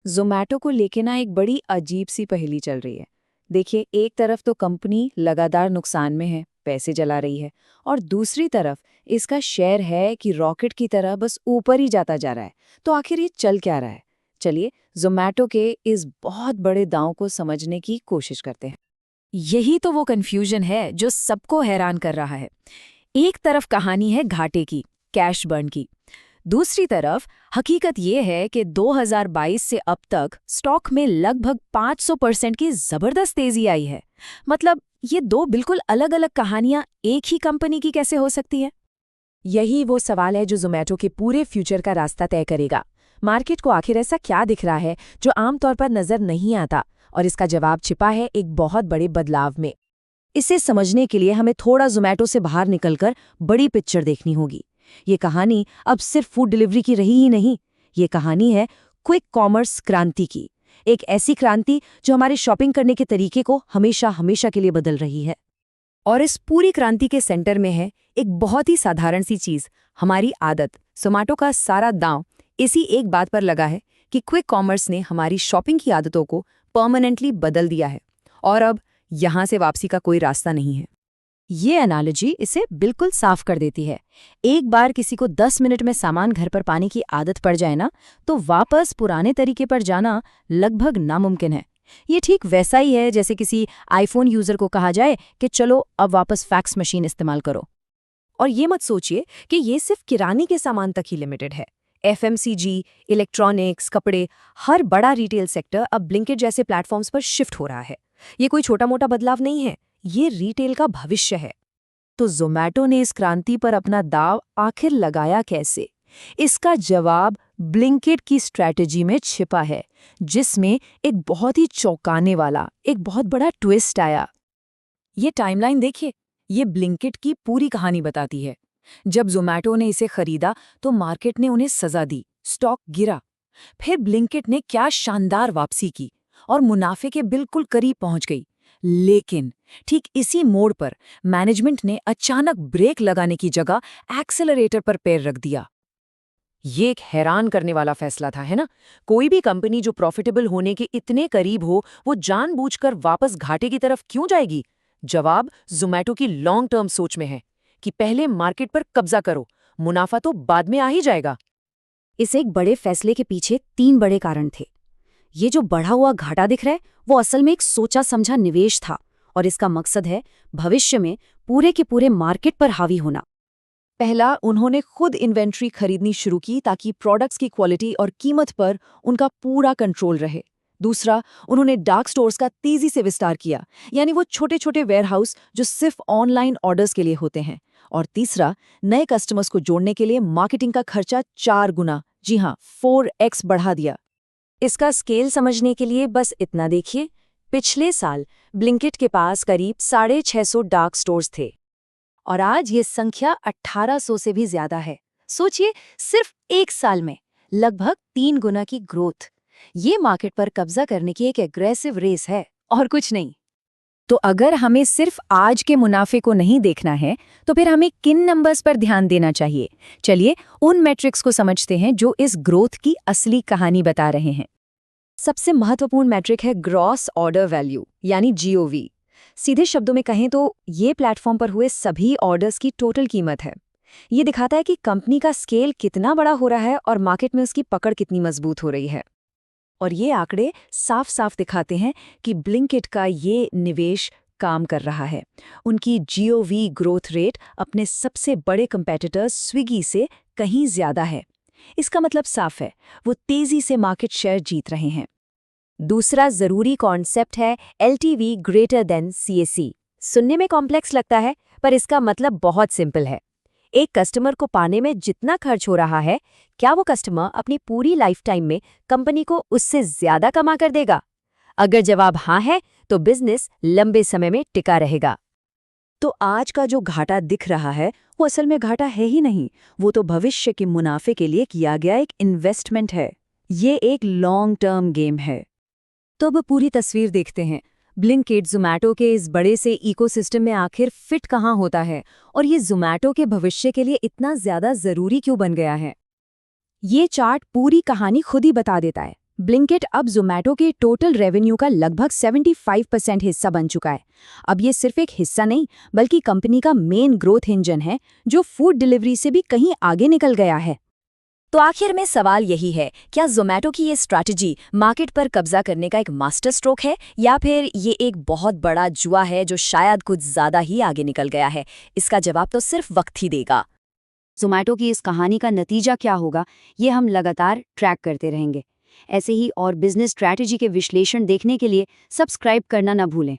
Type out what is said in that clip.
ज़ोमैटो को लेके ना एक बड़ी अजीब सी पहेली चल रही है। देखिए, एक तरफ तो कंपनी लगातार नुकसान में है, पैसे जला रही है, और दूसरी तरफ इसका शेयर है कि रॉकेट की तरह बस ऊपर ही जाता जा रहा है। तो आखिर ये चल क्या रहा है? चलिए, ज़ोमैटो के इस बहुत बड़े दांव को समझने की कोशिश करते हैं। यही तो वो कन्फ्यूजन है जो सबको हैरान कर रहा है। एक तरफ कहानी है घाटे की, कैश बर्न की। दूसरी तरफ हकीकत ये है कि 2022 से अब तक स्टॉक में लगभग 500% की जबरदस्त तेजी आई है। मतलब ये दो बिल्कुल अलग अलग कहानियां एक ही कंपनी की कैसे हो सकती है? यही वो सवाल है जो ज़ोमैटो के पूरे फ्यूचर का रास्ता तय करेगा। मार्केट को आखिर ऐसा क्या दिख रहा है जो आमतौर पर नजर नहीं आता, और इसका जवाब छिपा है एक बहुत बड़े बदलाव में। इसे समझने के लिए हमें थोड़ा ज़ोमैटो से बाहर निकलकर बड़ी पिक्चर देखनी होगी। ये कहानी अब सिर्फ फूड डिलीवरी की रही ही नहीं, ये कहानी है क्विक कॉमर्स क्रांति की। एक ऐसी क्रांति जो हमारे शॉपिंग करने के तरीके को हमेशा हमेशा के लिए बदल रही है। और इस पूरी क्रांति के सेंटर में है एक बहुत ही साधारण सी चीज, हमारी आदत। ज़ोमैटो का सारा दांव इसी एक बात पर लगा है कि क्विक कॉमर्स ने हमारी शॉपिंग की आदतों को परमानेंटली बदल दिया है, और अब यहां से वापसी का कोई रास्ता नहीं है। ये एनालॉजी इसे बिल्कुल साफ कर देती है। एक बार किसी को 10 मिनट में सामान घर पर पाने की आदत पड़ जाए ना, तो वापस पुराने तरीके पर जाना लगभग नामुमकिन है। ये ठीक वैसा ही है जैसे किसी आईफोन यूजर को कहा जाए कि चलो अब वापस फैक्स मशीन इस्तेमाल करो। और ये मत सोचिए कि ये सिर्फ किराने के सामान तक ही लिमिटेड है। एफएमसीजी, इलेक्ट्रॉनिक्स, कपड़े, हर बड़ा रिटेल सेक्टर अब ब्लिंकिट जैसे प्लेटफॉर्म्स पर शिफ्ट हो रहा है। ये कोई छोटा मोटा बदलाव नहीं है, ये रिटेल का भविष्य है। तो ज़ोमैटो ने इस क्रांति पर अपना दांव आखिर लगाया कैसे? इसका जवाब ब्लिंकिट की स्ट्रैटेजी में छिपा है, जिसमें एक बहुत ही चौंकाने वाला, एक बहुत बड़ा ट्विस्ट आया। ये टाइमलाइन देखिए, ये ब्लिंकिट की पूरी कहानी बताती है। जब ज़ोमैटो ने इसे खरीदा तो मार्केट ने उन्हें सजा दी, स्टॉक गिरा। फिर ब्लिंकिट ने क्या शानदार वापसी की और मुनाफे के बिल्कुल करीब पहुंच गई। लेकिन ठीक इसी मोड़ पर मैनेजमेंट ने अचानक ब्रेक लगाने की जगह एक्सेलरेटर पर पैर रख दिया। ये एक हैरान करने वाला फैसला था, है ना? कोई भी कंपनी जो प्रॉफिटेबल होने के इतने करीब हो, वो जानबूझकर वापस घाटे की तरफ क्यों जाएगी? जवाब ज़ोमैटो की लॉन्ग टर्म सोच में है कि पहले मार्केट पर कब्जा करो, मुनाफा तो बाद में आ ही जाएगा। इस एक बड़े फैसले के पीछे 3 बड़े कारण थे। ये जो बढ़ा हुआ घाटा दिख रहा है, वो असल में एक सोचा समझा निवेश था, और इसका मकसद है भविष्य में पूरे के पूरे मार्केट पर हावी होना। पहला, उन्होंने खुद इन्वेंट्री खरीदनी शुरू की ताकि प्रोडक्ट्स की क्वालिटी और कीमत पर उनका पूरा कंट्रोल रहे। दूसरा, उन्होंने डार्क स्टोर्स का तेजी से विस्तार किया, यानी वो छोटे छोटे वेयरहाउस जो सिर्फ ऑनलाइन ऑर्डर्स के लिए होते हैं। और तीसरा, नए कस्टमर्स को जोड़ने के लिए मार्केटिंग का खर्चा 4 गुना, जी हाँ, 4x बढ़ा दिया। इसका स्केल समझने के लिए बस इतना देखिए, पिछले साल ब्लिंकिट के पास करीब 650 डार्क स्टोर्स थे, और आज ये संख्या 1800 से भी ज्यादा है। सोचिए, सिर्फ एक साल में लगभग 3 गुना की ग्रोथ। ये मार्केट पर कब्जा करने की एक एग्रेसिव रेस है, और कुछ नहीं। तो अगर हमें सिर्फ आज के मुनाफे को नहीं देखना है, तो फिर हमें किन नंबर्स पर ध्यान देना चाहिए? चलिए उन मैट्रिक्स को समझते हैं जो इस ग्रोथ की असली कहानी बता रहे हैं। सबसे महत्वपूर्ण मैट्रिक है ग्रॉस ऑर्डर वैल्यू, यानी जीओवी। सीधे शब्दों में कहें तो ये प्लेटफॉर्म पर हुए सभी ऑर्डर्स की टोटल कीमत है। ये दिखाता है कि कंपनी का स्केल कितना बड़ा हो रहा है और मार्केट में उसकी पकड़ कितनी मजबूत हो रही है। और ये आंकड़े साफ साफ दिखाते हैं कि ब्लिंकिट का ये निवेश काम कर रहा है। उनकी जीओवी ग्रोथ रेट अपने सबसे बड़े कंपेटिटर्स स्विगी से कहीं ज्यादा है। इसका मतलब साफ है, वो तेजी से मार्केट शेयर जीत रहे हैं। दूसरा जरूरी कॉन्सेप्ट है एलटीवी ग्रेटर देन सीएसी। सुनने में कॉम्प्लेक्स लगता है, पर इसका मतलब बहुत सिंपल है। एक कस्टमर को पाने में जितना खर्च हो रहा है, क्या वो कस्टमर अपनी पूरी लाइफ टाइम में कंपनी को उससे ज्यादा कमा कर देगा? अगर जवाब हाँ है, तो बिजनेस लंबे समय में टिका रहेगा। तो आज का जो घाटा दिख रहा है, वो असल में घाटा है ही नहीं, वो तो भविष्य के मुनाफे के लिए किया गया एक इन्वेस्टमेंट है। ये एक लॉन्ग टर्म गेम है। तो अब पूरी तस्वीर देखते हैं। ब्लिंकिट ज़ोमैटो के इस बड़े से इकोसिस्टम में आखिर फिट कहाँ होता है, और ये ज़ोमैटो के भविष्य के लिए इतना ज़्यादा ज़रूरी क्यों बन गया है? ये चार्ट पूरी कहानी खुद ही बता देता है। ब्लिंकिट अब ज़ोमैटो के टोटल रेवेन्यू का लगभग 75% हिस्सा बन चुका है। अब ये सिर्फ एक हिस्सा नहीं, बल्कि कंपनी का मेन ग्रोथ इंजन है, जो फूड डिलीवरी से भी कहीं आगे निकल गया है। तो आखिर में सवाल यही है, क्या ज़ोमैटो की ये स्ट्रैटेजी मार्केट पर कब्जा करने का एक मास्टर स्ट्रोक है, या फिर ये एक बहुत बड़ा जुआ है जो शायद कुछ ज़्यादा ही आगे निकल गया है? इसका जवाब तो सिर्फ वक्त ही देगा। ज़ोमैटो की इस कहानी का नतीजा क्या होगा, ये हम लगातार ट्रैक करते रहेंगे। ऐसे ही और बिजनेस स्ट्रैटेजी के विश्लेषण देखने के लिए सब्सक्राइब करना न भूलें।